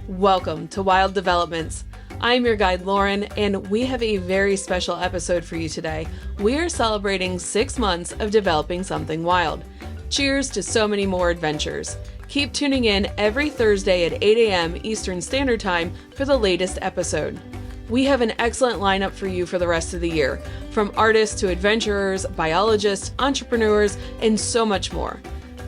Welcome to Wild Developments. I'm your guide, Lauren, and we have a very special episode for you today. We are celebrating 6 months of developing something wild. Cheers to so many more adventures. Keep tuning in every Thursday at 8 a.m. Eastern Standard Time for the latest episode. We have an excellent lineup for you for the rest of the year, from artists to adventurers, biologists, entrepreneurs, and so much more.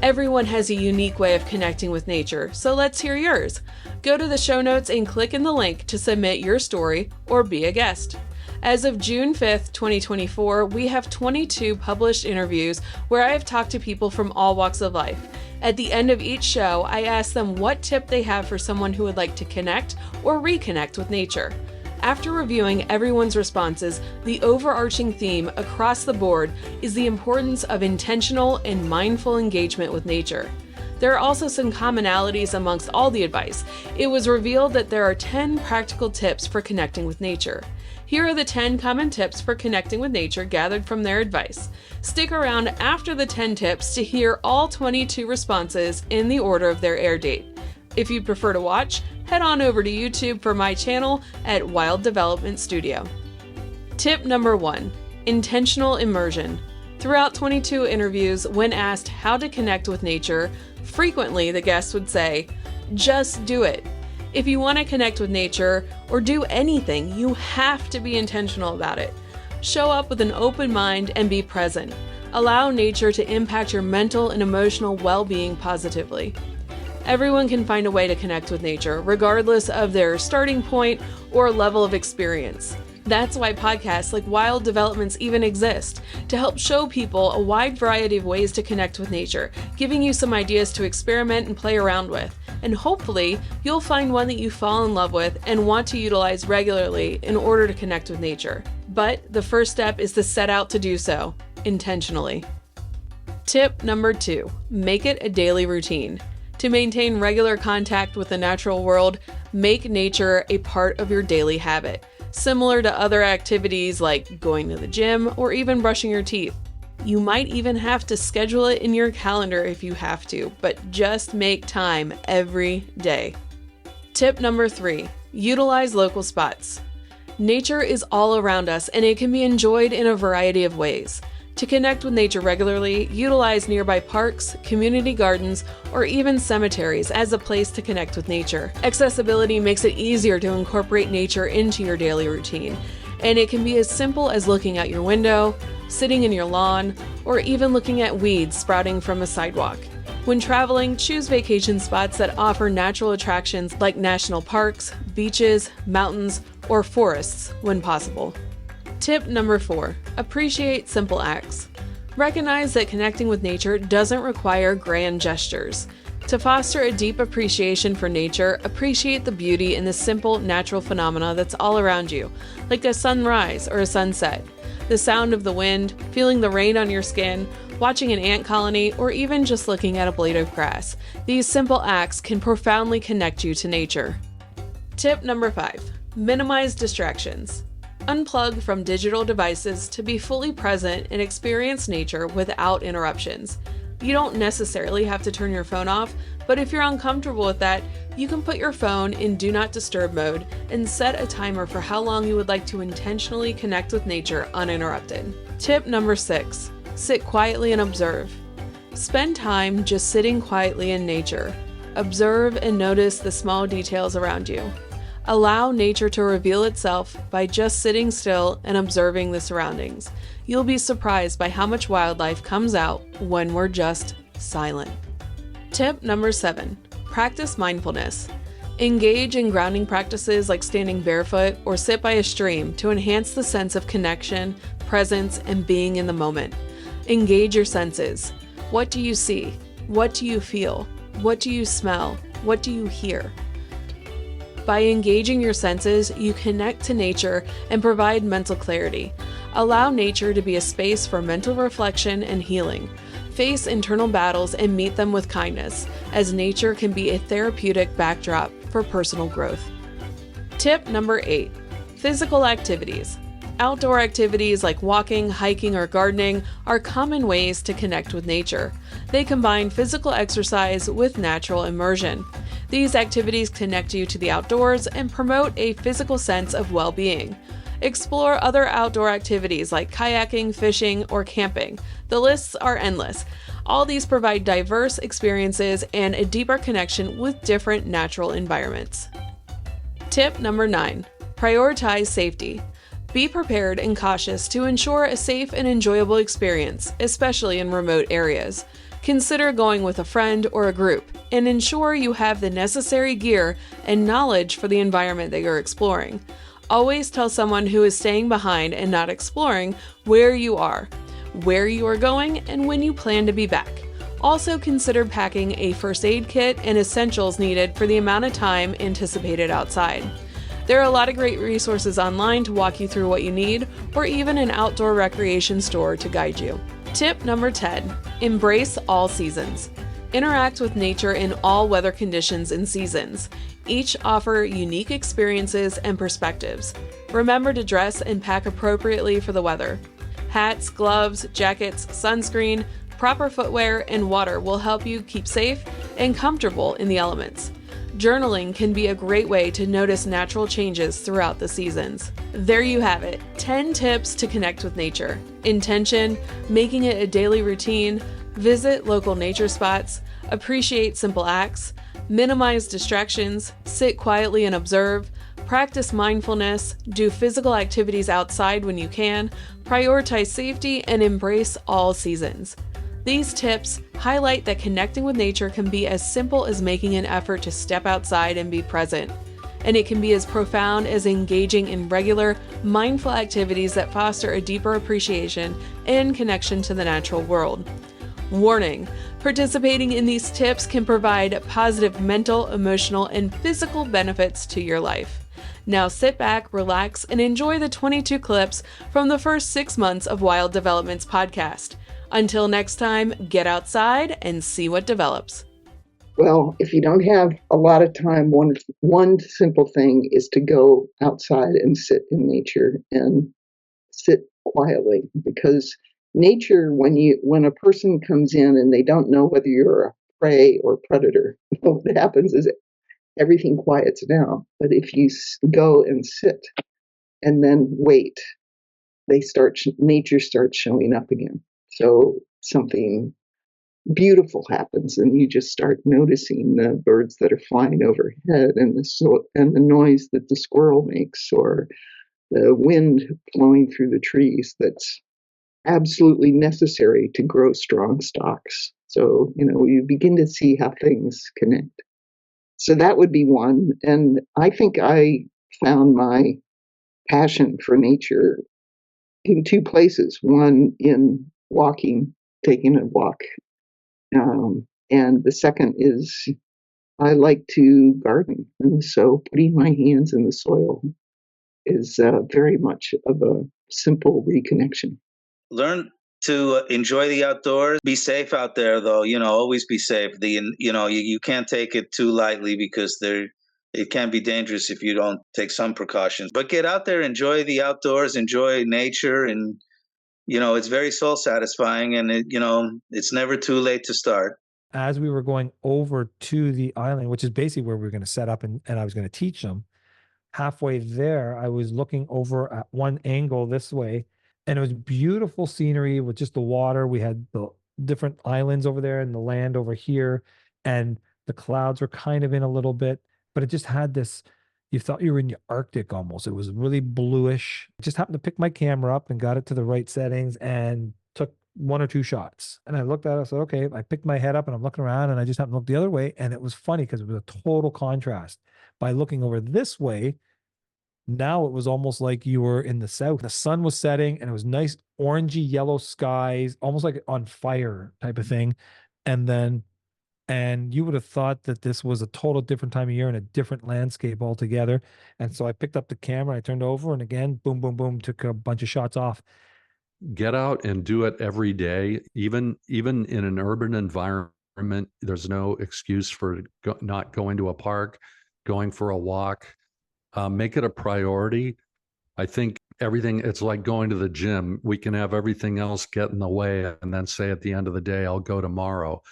Everyone has a unique way of connecting with nature, so let's hear yours. Go to the show notes and click in the link to submit your story or be a guest. As of June 5th, 2024, we have 22 published interviews where I have talked to people from all walks of life. At the end of each show, I ask them what tip they have for someone who would like to connect or reconnect with nature. After reviewing everyone's responses, the overarching theme across the board is the importance of intentional and mindful engagement with nature. There are also some commonalities amongst all the advice. It was revealed that there are 10 practical tips for connecting with nature. Here are the 10 common tips for connecting with nature gathered from their advice. Stick around after the 10 tips to hear all 22 responses in the order of their air date. If you prefer to watch, head on over to YouTube for my channel at Wild Development Studio. Tip number 1, intentional immersion. Throughout 22 interviews, when asked how to connect with nature, frequently the guests would say, just do it. If you want to connect with nature or do anything, you have to be intentional about it. Show up with an open mind and be present. Allow nature to impact your mental and emotional well-being positively. Everyone can find a way to connect with nature, regardless of their starting point or level of experience. That's why podcasts like Wild Developments even exist, to help show people a wide variety of ways to connect with nature, giving you some ideas to experiment and play around with. And hopefully, you'll find one that you fall in love with and want to utilize regularly in order to connect with nature. But the first step is to set out to do so, intentionally. Tip number 2, make it a daily routine. To maintain regular contact with the natural world, make nature a part of your daily habit, similar to other activities like going to the gym or even brushing your teeth. You might even have to schedule it in your calendar if you have to, but just make time every day. Tip number 3, utilize local spots. Nature is all around us and it can be enjoyed in a variety of ways. To connect with nature regularly, utilize nearby parks, community gardens, or even cemeteries as a place to connect with nature. Accessibility makes it easier to incorporate nature into your daily routine, and it can be as simple as looking out your window, sitting in your lawn, or even looking at weeds sprouting from a sidewalk. When traveling, choose vacation spots that offer natural attractions like national parks, beaches, mountains, or forests when possible. Tip number 4, appreciate simple acts. Recognize that connecting with nature doesn't require grand gestures. To foster a deep appreciation for nature, appreciate the beauty in the simple natural phenomena that's all around you, like a sunrise or a sunset, the sound of the wind, feeling the rain on your skin, watching an ant colony, or even just looking at a blade of grass. These simple acts can profoundly connect you to nature. Tip number 5, minimize distractions. Unplug from digital devices to be fully present and experience nature without interruptions. You don't necessarily have to turn your phone off, but if you're uncomfortable with that, you can put your phone in Do Not Disturb mode and set a timer for how long you would like to intentionally connect with nature uninterrupted. Tip number 6, sit quietly and observe. Spend time just sitting quietly in nature. Observe and notice the small details around you. Allow nature to reveal itself by just sitting still and observing the surroundings. You'll be surprised by how much wildlife comes out when we're just silent. Tip number 7, practice mindfulness. Engage in grounding practices like standing barefoot or sit by a stream to enhance the sense of connection, presence, and being in the moment. Engage your senses. What do you see? What do you feel? What do you smell? What do you hear? By engaging your senses, you connect to nature and provide mental clarity. Allow nature to be a space for mental reflection and healing. Face internal battles and meet them with kindness, as nature can be a therapeutic backdrop for personal growth. Tip number 8, physical activities. Outdoor activities like walking, hiking, or gardening are common ways to connect with nature. They combine physical exercise with natural immersion. These activities connect you to the outdoors and promote a physical sense of well-being. Explore other outdoor activities like kayaking, fishing, or camping. The lists are endless. All these provide diverse experiences and a deeper connection with different natural environments. Tip number 9. Prioritize safety. Be prepared and cautious to ensure a safe and enjoyable experience, especially in remote areas. Consider going with a friend or a group, and ensure you have the necessary gear and knowledge for the environment that you're exploring. Always tell someone who is staying behind and not exploring where you are going, and when you plan to be back. Also consider packing a first aid kit and essentials needed for the amount of time anticipated outside. There are a lot of great resources online to walk you through what you need, or even an outdoor recreation store to guide you. Tip number 10. Embrace all seasons. Interact with nature in all weather conditions and seasons. Each offer unique experiences and perspectives. Remember to dress and pack appropriately for the weather. Hats, gloves, jackets, sunscreen, proper footwear, and water will help you keep safe and comfortable in the elements. Journaling can be a great way to notice natural changes throughout the seasons. There you have it, 10 tips to connect with nature. Intention, making it a daily routine, visit local nature spots, appreciate simple acts, minimize distractions, sit quietly and observe, practice mindfulness, do physical activities outside when you can, prioritize safety, and embrace all seasons. These tips highlight that connecting with nature can be as simple as making an effort to step outside and be present. And it can be as profound as engaging in regular, mindful activities that foster a deeper appreciation and connection to the natural world. Warning: participating in these tips can provide positive mental, emotional, and physical benefits to your life. Now sit back, relax, and enjoy the 22 clips from the first 6 months of Wild Developments podcast. Until next time, get outside and see what develops. Well, if you don't have a lot of time, one simple thing is to go outside and sit in nature and sit quietly, because nature, when a person comes in and they don't know whether you're a prey or predator, what happens is everything quiets down. But if you go and sit and then wait, nature starts showing up again. So something beautiful happens, and you just start noticing the birds that are flying overhead, and the noise that the squirrel makes, or the wind flowing through the trees. That's absolutely necessary to grow strong stalks. So you begin to see how things connect. So that would be one. And I think I found my passion for nature in two places. One, in taking a walk. And the second is I like to garden. And so putting my hands in the soil is very much of a simple reconnection. Learn to enjoy the outdoors. Be safe out there, though. Always be safe. You can't take it too lightly, because it can be dangerous if you don't take some precautions. But get out there, enjoy the outdoors, enjoy nature, and it's very soul satisfying. And it's never too late to start. As we were going over to the island, which is basically where we were going to set up, and I was going to teach them, halfway there, I was looking over at one angle this way, and it was beautiful scenery with just the water. We had the different islands over there and the land over here, and the clouds were kind of in a little bit, but it just had this, you thought you were in the Arctic almost. It was really bluish. I just happened to pick my camera up and got it to the right settings and took one or two shots. And I looked at it, I said, okay, I picked my head up and I'm looking around, and I just happened to look the other way. And it was funny because it was a total contrast. By looking over this way, now it was almost like you were in the south. The sun was setting and it was nice orangey yellow skies, almost like on fire type of thing. And you would have thought that this was a total different time of year and a different landscape altogether. And so I picked up the camera, I turned over, and again, boom, boom, boom, took a bunch of shots off. Get out and do it every day. Even in an urban environment, there's no excuse for not going to a park, going for a walk. Make it a priority. I think it's like going to the gym. We can have everything else get in the way and then say at the end of the day, I'll go tomorrow.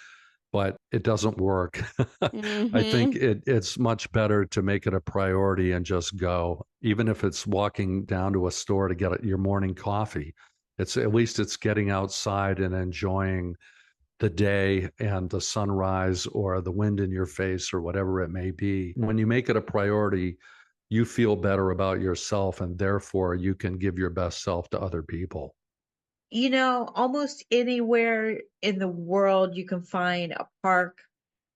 but it doesn't work. I think Mm-hmm. it's much better to make it a priority and just go, even if it's walking down to a store to get your morning coffee. It's at least it's getting outside and enjoying the day and the sunrise or the wind in your face or whatever it may be. When you make it a priority, you feel better about yourself, and therefore you can give your best self to other people. Almost anywhere in the world you can find a park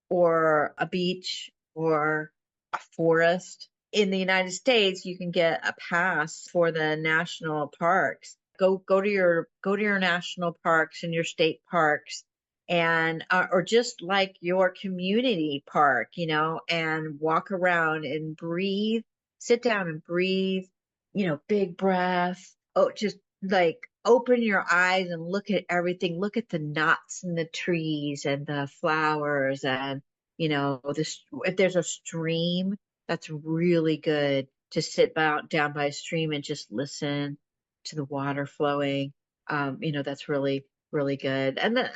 or a beach or a forest. In the United States, you can get a pass for the national parks. Go to your national parks and your state parks, and or just like your community park, and walk around and breathe, sit down and breathe, big breath. Oh, just like open your eyes and look at everything. Look at the knots in the trees and the flowers, and this, if there's a stream, that's really good to sit down by a stream and just listen to the water flowing. That's really, really good. And then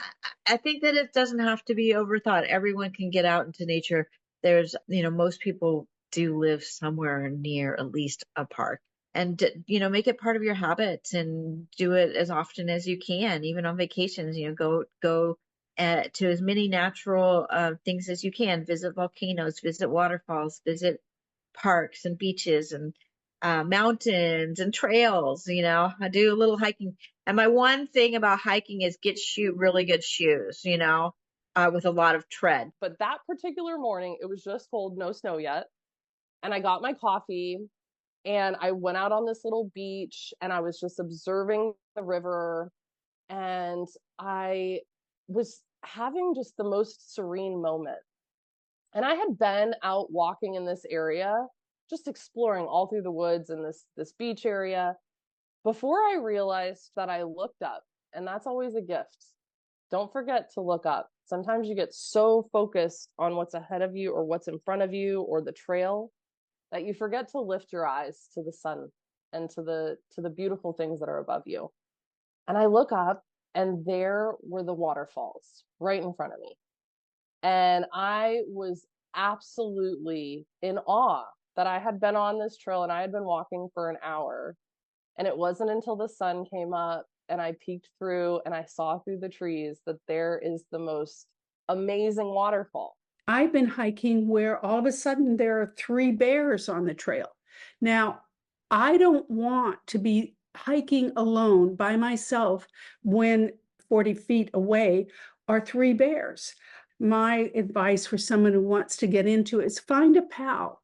I think that it doesn't have to be overthought. Everyone can get out into nature. Most people do live somewhere near at least a park. And, make it part of your habits and do it as often as you can, even on vacations. Go to as many natural things as you can. Visit volcanoes, visit waterfalls, visit parks and beaches and mountains and trails. I do a little hiking. And my one thing about hiking is get really good shoes, with a lot of tread. But that particular morning, it was just cold, no snow yet. And I got my coffee and I went out on this little beach and I was just observing the river. And I was having just the most serene moment. And I had been out walking in this area, just exploring all through the woods and this beach area, before I realized that I looked up. And that's always a gift. Don't forget to look up. Sometimes you get so focused on what's ahead of you or what's in front of you or the trail that you forget to lift your eyes to the sun and to the beautiful things that are above you. And I look up and there were the waterfalls right in front of me. And I was absolutely in awe that I had been on this trail and I had been walking for an hour. And it wasn't until the sun came up and I peeked through and I saw through the trees that there is the most amazing waterfall. I've been hiking where all of a sudden there are 3 bears on the trail. Now, I don't want to be hiking alone by myself when 40 feet away are 3 bears. My advice for someone who wants to get into it is find a pal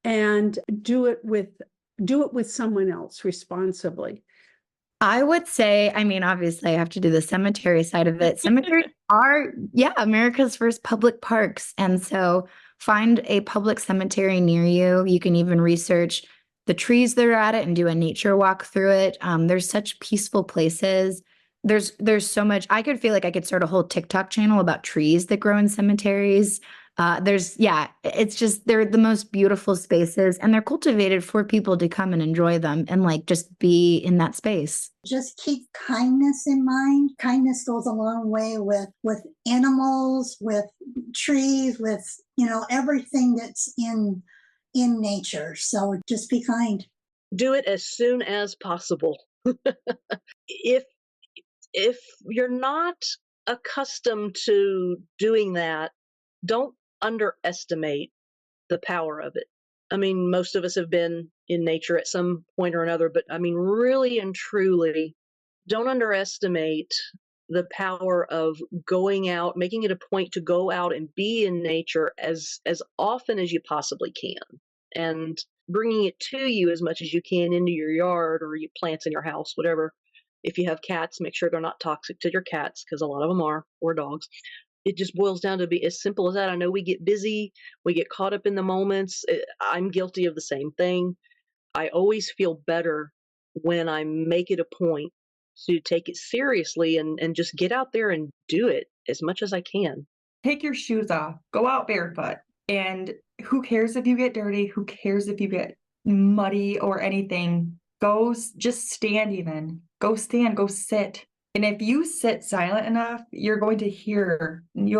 and do it with someone else responsibly. I would say, I mean, obviously I have to do the cemetery side of it. Cemeteries are, America's first public parks. And so find a public cemetery near you. You can even research the trees that are at it and do a nature walk through it. There's such peaceful places. There's so much. I could feel like I could start a whole TikTok channel about trees that grow in cemeteries. It's just, they're the most beautiful spaces and they're cultivated for people to come and enjoy them and like just be in that space. Just keep kindness in mind. Kindness goes a long way with animals, with trees, with, everything that's in nature. So just be kind. Do it as soon as possible. If you're not accustomed to doing that, don't underestimate the power of it. I mean, most of us have been in nature at some point or another, but I mean, really and truly, don't underestimate the power of going out, making it a point to go out and be in nature as often as you possibly can, and bringing it to you as much as you can into your yard or your plants in your house, whatever. If you have cats, make sure they're not toxic to your cats, because a lot of them are, or dogs. It just boils down to be as simple as that. I know we get busy, we get caught up in the moments. I'm guilty of the same thing. I always feel better when I make it a point to take it seriously and just get out there and do it as much as I can. Take your shoes off, go out barefoot, and who cares if you get dirty? Who cares if you get muddy or anything? Just stand even. Go stand, go sit. And if you sit silent enough, you'll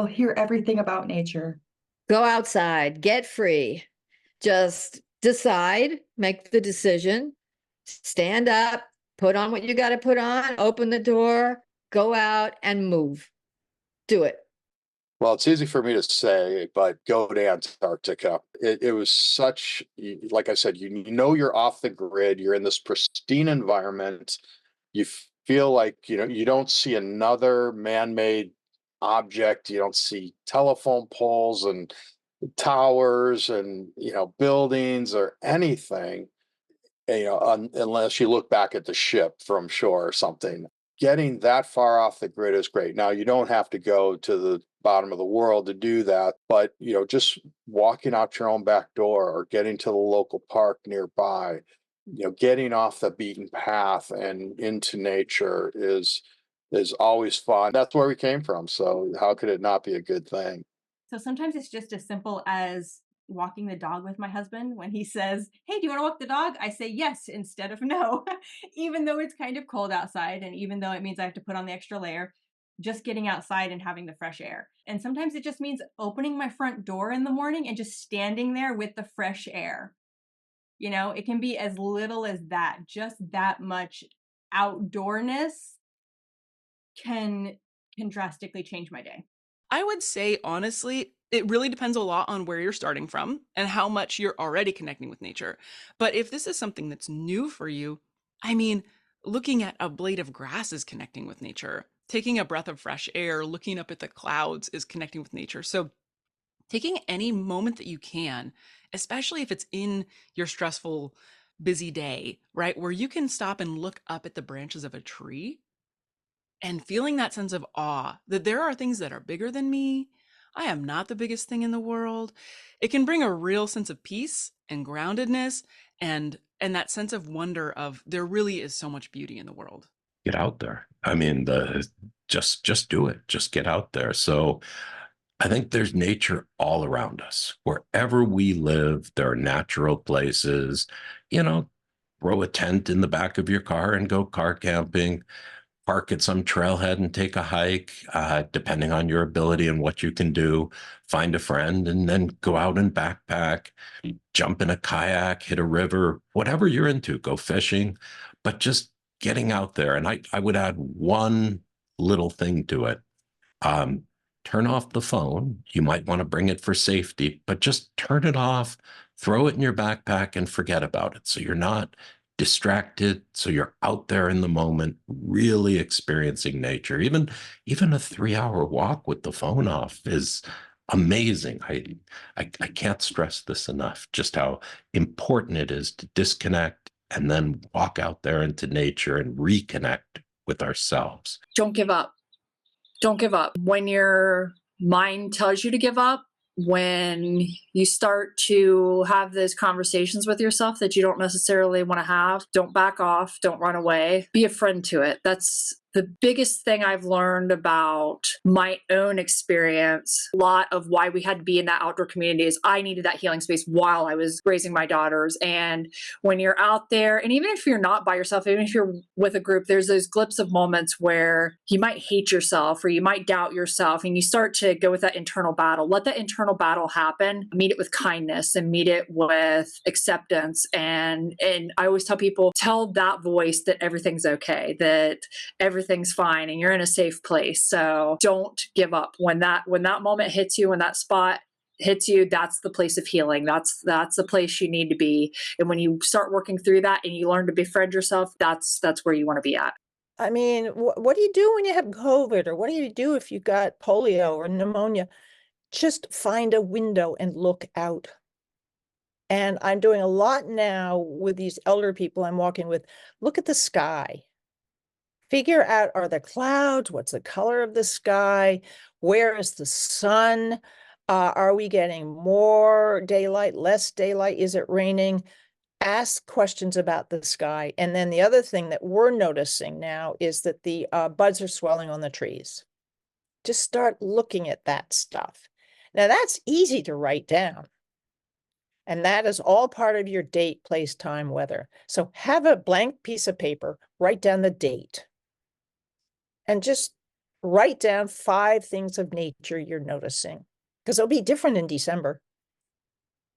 hear everything about nature. Go outside, get free. Just decide, make the decision, stand up, put on what you got to put on, open the door, go out and move. Do it. Well, it's easy for me to say, but go to Antarctica. It was such, like I said, you know, you're off the grid, you're in this pristine environment. You feel like, you know, you don't see another man-made object. You don't see telephone poles and towers and, you know, buildings or anything, you know, unless you look back at the ship from shore or something. Getting that far off the grid is great. Now, you don't have to go to the bottom of the world to do that, but, you know, just walking out your own back door or getting to the local park nearby, you know, getting off the beaten path and into nature is always fun. That's where we came from. So how could it not be a good thing? So sometimes it's just as simple as walking the dog with my husband. When he says, "Hey, do you want to walk the dog?" I say yes instead of no, even though it's kind of cold outside. And even though it means I have to put on the extra layer, just getting outside and having the fresh air. And sometimes it just means opening my front door in the morning and just standing there with the fresh air. You know, it can be as little as that. Just that much outdoorness can drastically change my day. I would say, honestly, it really depends a lot on where you're starting from and how much you're already connecting with nature. But if this is something that's new for you, I mean, looking at a blade of grass is connecting with nature. Taking a breath of fresh air, looking up at the clouds is connecting with nature. So, taking any moment that you can, especially if it's in your stressful, busy day, right, where you can stop and look up at the branches of a tree and feeling that sense of awe that there are things that are bigger than me. I am not the biggest thing in the world. It can bring a real sense of peace and groundedness and that sense of wonder of there really is so much beauty in the world. Get out there. I mean, just do it. Just get out there. So I think there's nature all around us. Wherever we live, there are natural places. You know, throw a tent in the back of your car and go car camping. Park at some trailhead and take a hike, depending on your ability and what you can do. Find a friend and then go out and backpack, jump in a kayak, hit a river, whatever you're into, go fishing, but just getting out there. And I would add one little thing to it. Turn off the phone. You might want to bring it for safety, but just turn it off, throw it in your backpack and forget about it. So you're not distracted, so you're out there in the moment, really experiencing nature. Even a 3-hour walk with the phone off is amazing. I can't stress this enough, just how important it is to disconnect and then walk out there into nature and reconnect with ourselves. Don't give up. Don't give up. When your mind tells you to give up, when you start to have those conversations with yourself that you don't necessarily want to have, don't back off, don't run away, be a friend to it. That's the biggest thing I've learned about my own experience. A lot of why we had to be in that outdoor community is I needed that healing space while I was raising my daughters. And when you're out there, and even if you're not by yourself, even if you're with a group, there's those glimpses of moments where you might hate yourself or you might doubt yourself and you start to go with that internal battle. Let that internal battle happen. Meet it with kindness and meet it with acceptance. And I always tell people, tell that voice that everything's okay, that everything's fine and you're in a safe place. So don't give up. When that moment hits you, when that spot hits you, that's the place of healing. That's the place you need to be. And when you start working through that and you learn to befriend yourself, that's where you want to be at. I mean, what do you do when you have COVID, or what do you do if you got polio or pneumonia? Just find a window and look out. And I'm doing a lot now with these elder people I'm walking with. Look at the sky. Figure out, are the clouds? What's the color of the sky? Where is the sun? Are we getting more daylight, less daylight? Is it raining? Ask questions about the sky. And then the other thing that we're noticing now is that the buds are swelling on the trees. Just start looking at that stuff. Now that's easy to write down. And that is all part of your date, place, time, weather. So have a blank piece of paper, write down the date. and just write down 5 things of nature you're noticing, because it'll be different in December.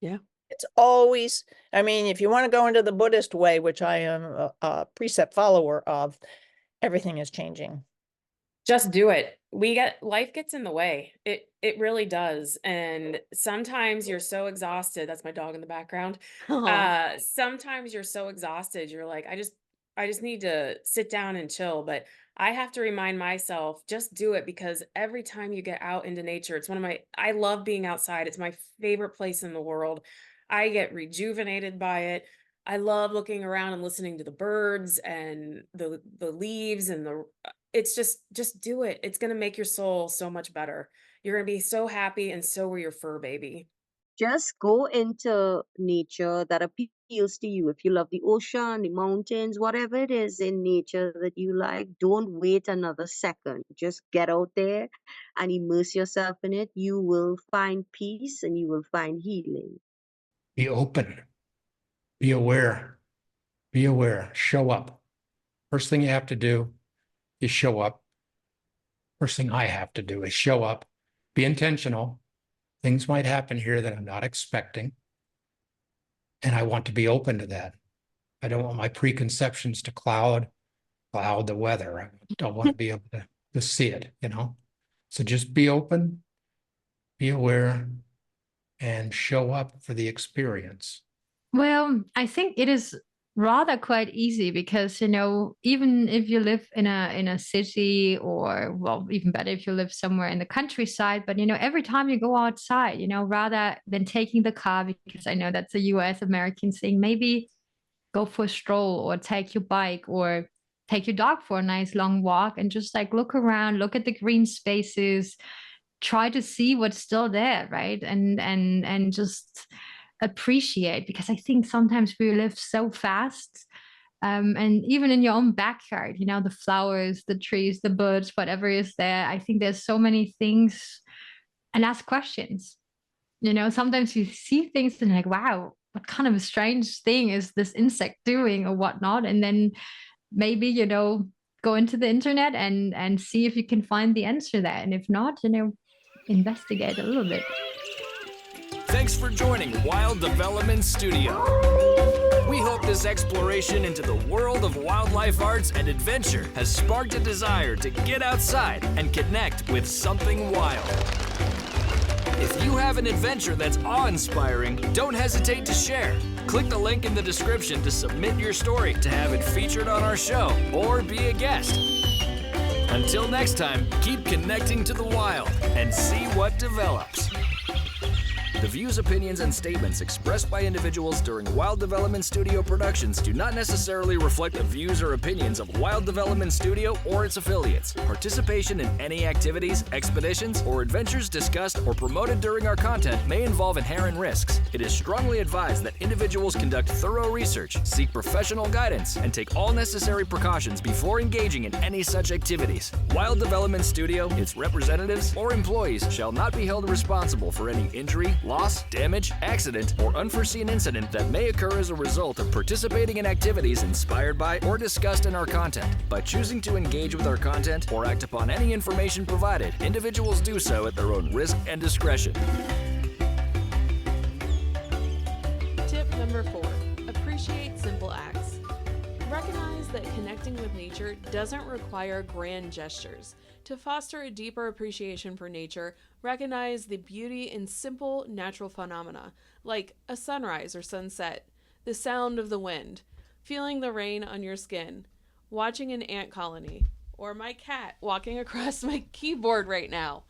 Yeah. It's always, I mean, if you want to go into the Buddhist way, which I am a precept follower of, everything is changing. Just do it. Life gets in the way. It really does. And sometimes you're so exhausted. That's my dog in the background. Aw. Sometimes you're so exhausted. You're like, I just need to sit down and chill. But I have to remind myself, just do it, because every time you get out into nature, I love being outside. It's my favorite place in the world. I get rejuvenated by it. I love looking around and listening to the birds and the leaves and it's just do it. It's going to make your soul so much better. You're going to be so happy, and so will your fur baby. Just go into nature that appeals to you. If you love the ocean, the mountains, whatever it is in nature that you like, don't wait another second. Just get out there and immerse yourself in it. You will find peace and you will find healing. Be open, be aware, show up. First thing you have to do is show up. First thing I have to do is show up, be intentional. Things might happen here that I'm not expecting. And I want to be open to that. I don't want my preconceptions to cloud the weather. I don't want to be able to see it, So just be open, be aware, and show up for the experience. Well, I think it is rather quite easy because, even if you live in a city, or, well, even better if you live somewhere in the countryside, but, every time you go outside, rather than taking the car, because I know that's a US American thing, maybe go for a stroll, or take your bike, or take your dog for a nice long walk, and just like look around, look at the green spaces, try to see what's still there, right? And just appreciate, because I think sometimes we live so fast. And even in your own backyard, the flowers, the trees, the birds, whatever is there, I think there's so many things. And ask questions. Sometimes you see things and like, wow, what kind of a strange thing is this insect doing, or whatnot? And then maybe, go into the internet and see if you can find the answer there. And if not, investigate a little bit. Thanks for joining Wild Development Studio. We hope this exploration into the world of wildlife arts and adventure has sparked a desire to get outside and connect with something wild. If you have an adventure that's awe-inspiring, don't hesitate to share. Click the link in the description to submit your story to have it featured on our show or be a guest. Until next time, keep connecting to the wild and see what develops. The views, opinions, and statements expressed by individuals during Wild Development Studio productions do not necessarily reflect the views or opinions of Wild Development Studio or its affiliates. Participation in any activities, expeditions, or adventures discussed or promoted during our content may involve inherent risks. It is strongly advised that individuals conduct thorough research, seek professional guidance, and take all necessary precautions before engaging in any such activities. Wild Development Studio, its representatives, or employees shall not be held responsible for any injury, loss, damage, accident, or unforeseen incident that may occur as a result of participating in activities inspired by or discussed in our content. By choosing to engage with our content or act upon any information provided, individuals do so at their own risk and discretion. Tip number 4, appreciate simple acts. Recognize that connecting with nature doesn't require grand gestures. To foster a deeper appreciation for nature, recognize the beauty in simple natural phenomena, like a sunrise or sunset, the sound of the wind, feeling the rain on your skin, watching an ant colony, or my cat walking across my keyboard right now.